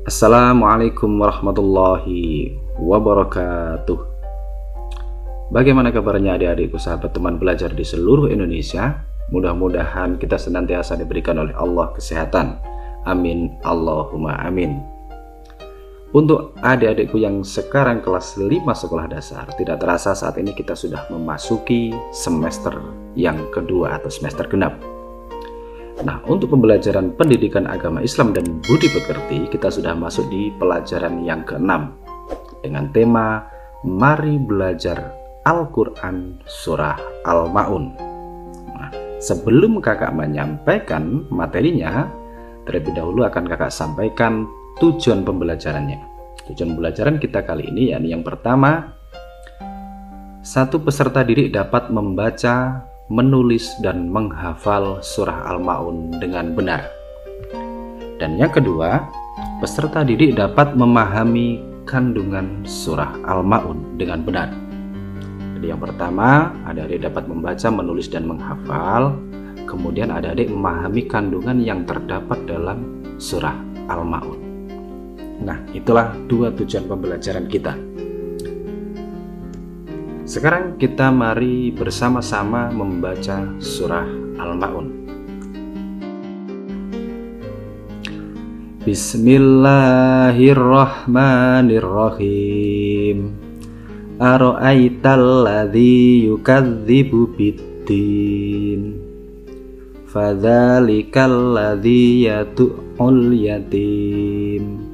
Assalamualaikum warahmatullahi wabarakatuh. Bagaimana kabarnya adik-adikku, sahabat teman belajar di seluruh Indonesia? Mudah-mudahan kita senantiasa diberikan oleh Allah kesehatan. Amin, Allahumma amin. Untuk adik-adikku yang sekarang kelas 5 sekolah dasar, tidak terasa saat ini kita sudah memasuki semester yang kedua atau semester genap. Nah, untuk pembelajaran pendidikan agama Islam dan budi pekerti, kita sudah masuk di pelajaran yang ke-6 dengan tema Mari Belajar Al-Quran Surah Al-Ma'un. Nah, sebelum kakak menyampaikan materinya, terlebih dahulu akan kakak sampaikan tujuan pembelajarannya. Tujuan pembelajaran kita kali ini yakni yang pertama, satu peserta didik dapat membaca, menulis dan menghafal surah Al-Ma'un dengan benar. Dan yang kedua, peserta didik dapat memahami kandungan surah Al-Ma'un dengan benar. Jadi yang pertama, adik-adik dapat membaca, menulis dan menghafal. Kemudian adik-adik memahami kandungan yang terdapat dalam surah Al-Ma'un. Nah, itulah dua tujuan pembelajaran kita. Sekarang kita mari bersama-sama membaca surah Al-Ma'un. Bismillahirrahmanirrahim. Ara'aital ladzi yukadzibu biddin. Fadzalikal ladzi yad'ul yatim.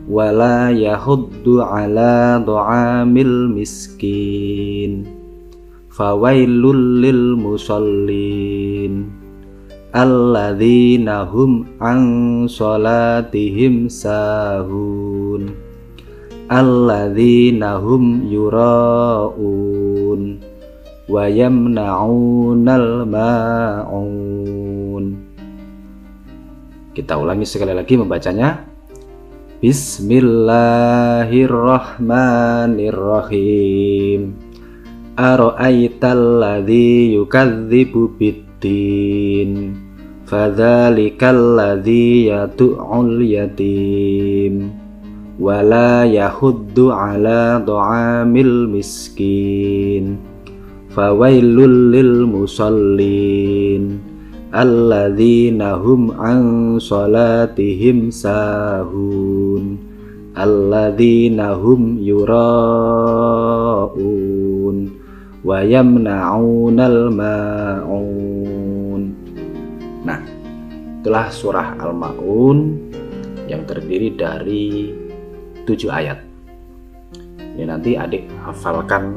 Wala yahuddu ala du'amil miskin. Fawailul lil musallin alladzina hum an sholatihim sahun alladzina hum yura'un wa yamna'unal ma'un. Kita ulangi sekali lagi membacanya. Bismillahirrahmanirrahim. Ara'aital ladzi yukadzibu biddin. Fadzalikal ladzi yad'ul yatim. Wala yahuddu ala du'amil miskin. Fawailul lil musallin alladzina hum an sholatihim sahun alladzina hum yura'un wa yamna'unal ma'un. Nah, itulah surah Al-Ma'un yang terdiri dari 7 ayat. Ini nanti adik hafalkan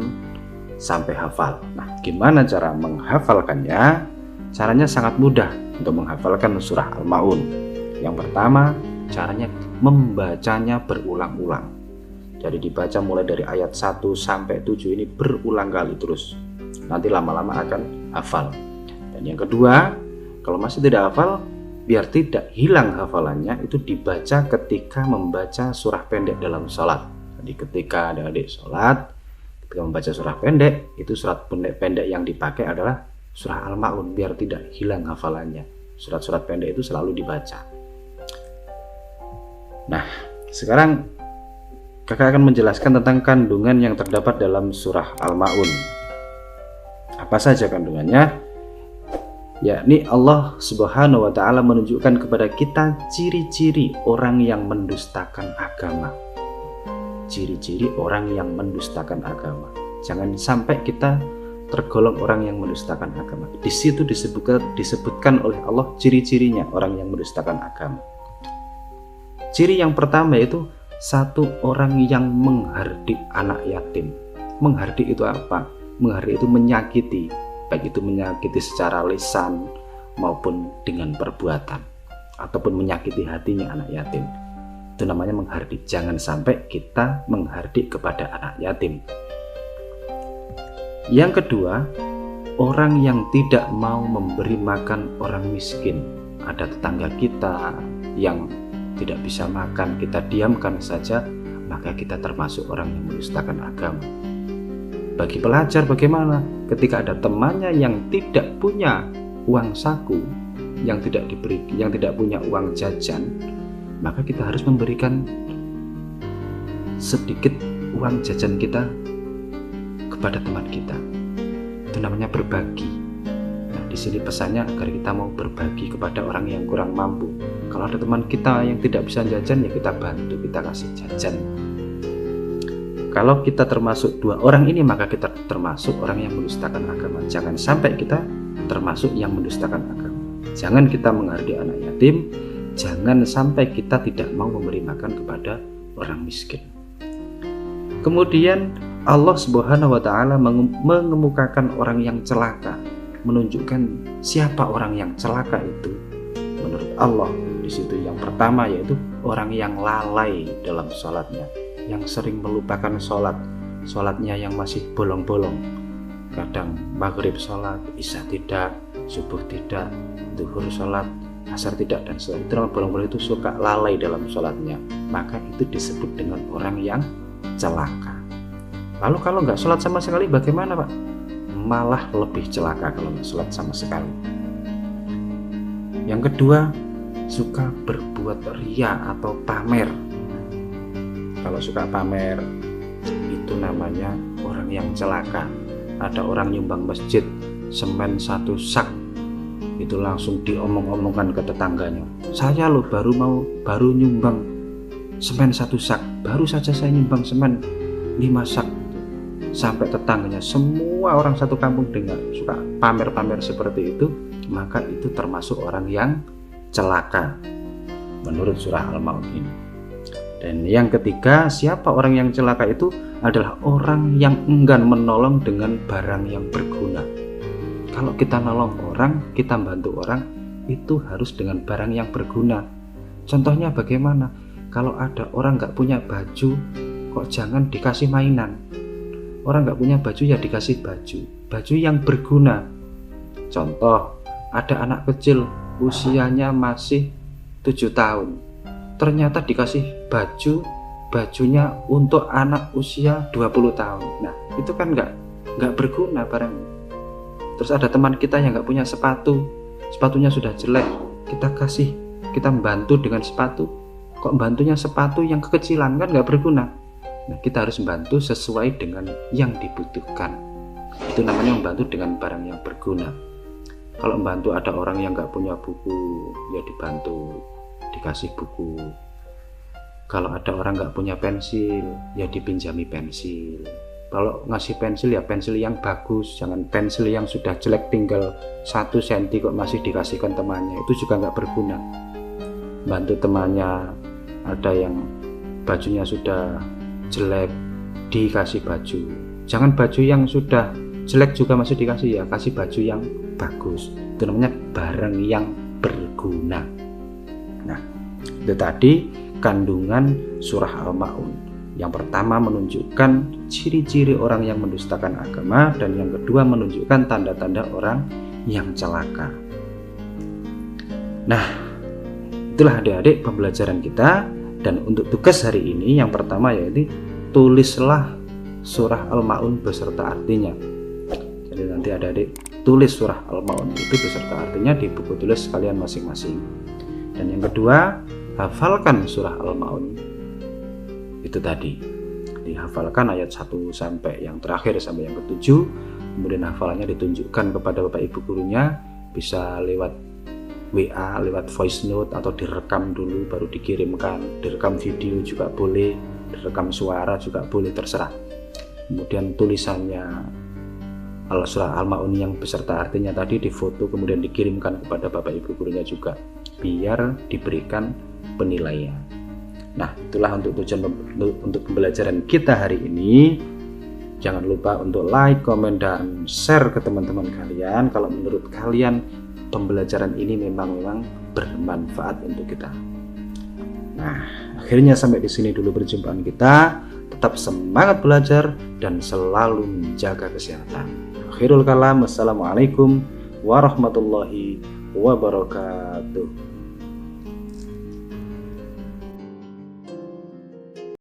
sampai hafal. Nah, gimana cara menghafalkannya? Caranya sangat mudah untuk menghafalkan surah Al-Ma'un. Yang pertama, caranya membacanya berulang-ulang. Jadi dibaca mulai dari ayat 1 sampai 7 ini berulang kali terus. Nanti lama-lama akan hafal. Dan yang kedua, kalau masih tidak hafal, biar tidak hilang hafalannya, itu dibaca ketika membaca surah pendek dalam sholat. Jadi ketika adik-adik sholat, ketika membaca surah pendek, itu surat pendek yang dipakai adalah surah Al-Ma'un, biar tidak hilang hafalannya. Surat-surat pendek itu selalu dibaca. Nah, sekarang kakak akan menjelaskan tentang kandungan yang terdapat dalam surah Al-Ma'un. Apa saja kandungannya? Yakni Allah Subhanahu wa ta'ala menunjukkan kepada kita ciri-ciri orang yang mendustakan agama. Ciri-ciri orang yang mendustakan agama. Jangan sampai kita tergolong orang yang mendustakan agama. Di situ disebutkan oleh Allah ciri-cirinya orang yang mendustakan agama. Ciri yang pertama yaitu satu orang yang menghardik anak yatim. Menghardik itu apa? Menghardik itu menyakiti, baik itu menyakiti secara lisan maupun dengan perbuatan, ataupun menyakiti hatinya anak yatim. Itu namanya menghardik. Jangan sampai kita menghardik kepada anak yatim. Yang kedua, orang yang tidak mau memberi makan orang miskin. Ada tetangga kita yang tidak bisa makan, kita diamkan saja, maka kita termasuk orang yang mendustakan agama. Bagi pelajar bagaimana? Ketika ada temannya yang tidak punya uang saku, yang tidak punya uang jajan, maka kita harus memberikan sedikit uang jajan kita kepada teman kita. Itu namanya berbagi. Nah, di sini pesannya agar kita mau berbagi kepada orang yang kurang mampu. Kalau ada teman kita yang tidak bisa jajan, ya kita bantu, kita kasih jajan. Kalau kita termasuk dua orang ini, maka kita termasuk orang yang mendustakan agama. Jangan sampai kita termasuk yang mendustakan agama. Jangan kita menghargai anak yatim. Jangan sampai kita tidak mau memberi makan kepada orang miskin. Kemudian Allah Subhanahu wa Ta'ala mengemukakan orang yang celaka, menunjukkan siapa orang yang celaka itu. Menurut Allah, di situ yang pertama yaitu orang yang lalai dalam sholatnya, yang sering melupakan sholatnya yang masih bolong-bolong. Kadang maghrib sholat, isya tidak, subuh tidak, zuhur sholat, asar tidak, dan setelah itu bolong-bolong itu suka lalai dalam sholatnya, maka itu disebut dengan orang yang celaka. Lalu kalau nggak sholat sama sekali bagaimana, Pak? Malah lebih celaka kalau nggak sholat sama sekali. Yang kedua, suka berbuat ria atau pamer. Kalau suka pamer, itu namanya orang yang celaka. Ada orang nyumbang masjid semen 1 sak, itu langsung diomong-omongkan ke tetangganya. Saya loh baru nyumbang semen 1 sak, baru saja saya nyumbang semen 5 sak. Sampai tetangganya, semua orang satu kampung dengar, suka pamer-pamer seperti itu, maka itu termasuk orang yang celaka menurut surah Al-Maun ini. Dan yang ketiga, siapa orang yang celaka itu adalah orang yang enggan menolong dengan barang yang berguna. Kalau kita nolong orang, kita bantu orang, itu harus dengan barang yang berguna. Contohnya bagaimana? Kalau ada orang nggak punya baju, kok jangan dikasih mainan. Orang nggak punya baju ya dikasih baju yang berguna. Contoh, ada anak kecil usianya masih 7 tahun, ternyata dikasih bajunya untuk anak usia 20 tahun. Nah, itu kan nggak berguna barangnya. Terus ada teman kita yang nggak punya sepatunya sudah jelek, kita bantu dengan sepatu, kok bantunya sepatu yang kekecilan, kan nggak berguna. Nah, kita harus membantu sesuai dengan yang dibutuhkan. Itu namanya membantu dengan barang yang berguna. Kalau membantu ada orang yang nggak punya buku, ya dibantu, dikasih buku. Kalau ada orang nggak punya pensil, ya dipinjami pensil. Kalau ngasih pensil, ya pensil yang bagus, jangan pensil yang sudah jelek tinggal 1 cm kok masih dikasihkan temannya, itu juga nggak berguna. Bantu temannya, ada yang bajunya sudah jelek, dikasih baju. Jangan baju yang sudah jelek juga masih dikasih, ya kasih baju yang bagus. Itu namanya barang yang berguna. Nah, itu tadi kandungan surah Al-Maun. Yang pertama menunjukkan ciri-ciri orang yang mendustakan agama, dan yang kedua menunjukkan tanda-tanda orang yang celaka. Nah, itulah adik-adik pembelajaran kita. Dan untuk tugas hari ini yang pertama yaitu tulislah surah Al-Maun beserta artinya. Jadi nanti adik-adik tulis surah Al-Maun itu beserta artinya di buku tulis kalian masing-masing. Dan yang kedua, hafalkan surah Al-Maun itu tadi. Dihafalkan ayat 1 sampai yang terakhir sampai yang ke-7. Kemudian hafalannya ditunjukkan kepada Bapak Ibu gurunya, bisa lewat WA, lewat voice note, atau direkam dulu baru dikirimkan. Direkam video juga boleh, direkam suara juga boleh, terserah. Kemudian tulisannya surah Al-Maun yang beserta artinya tadi difoto kemudian dikirimkan kepada Bapak Ibu gurunya juga, biar diberikan penilaian. Nah, itulah untuk tujuan untuk pembelajaran kita hari ini. Jangan lupa untuk like, komen, dan share ke teman-teman kalian kalau menurut kalian pembelajaran ini memang bermanfaat untuk kita. Nah, akhirnya sampai di sini dulu perjumpaan kita. Tetap semangat belajar dan selalu menjaga kesehatan. Akhirul kalam, wassalamualaikum warahmatullahi wabarakatuh.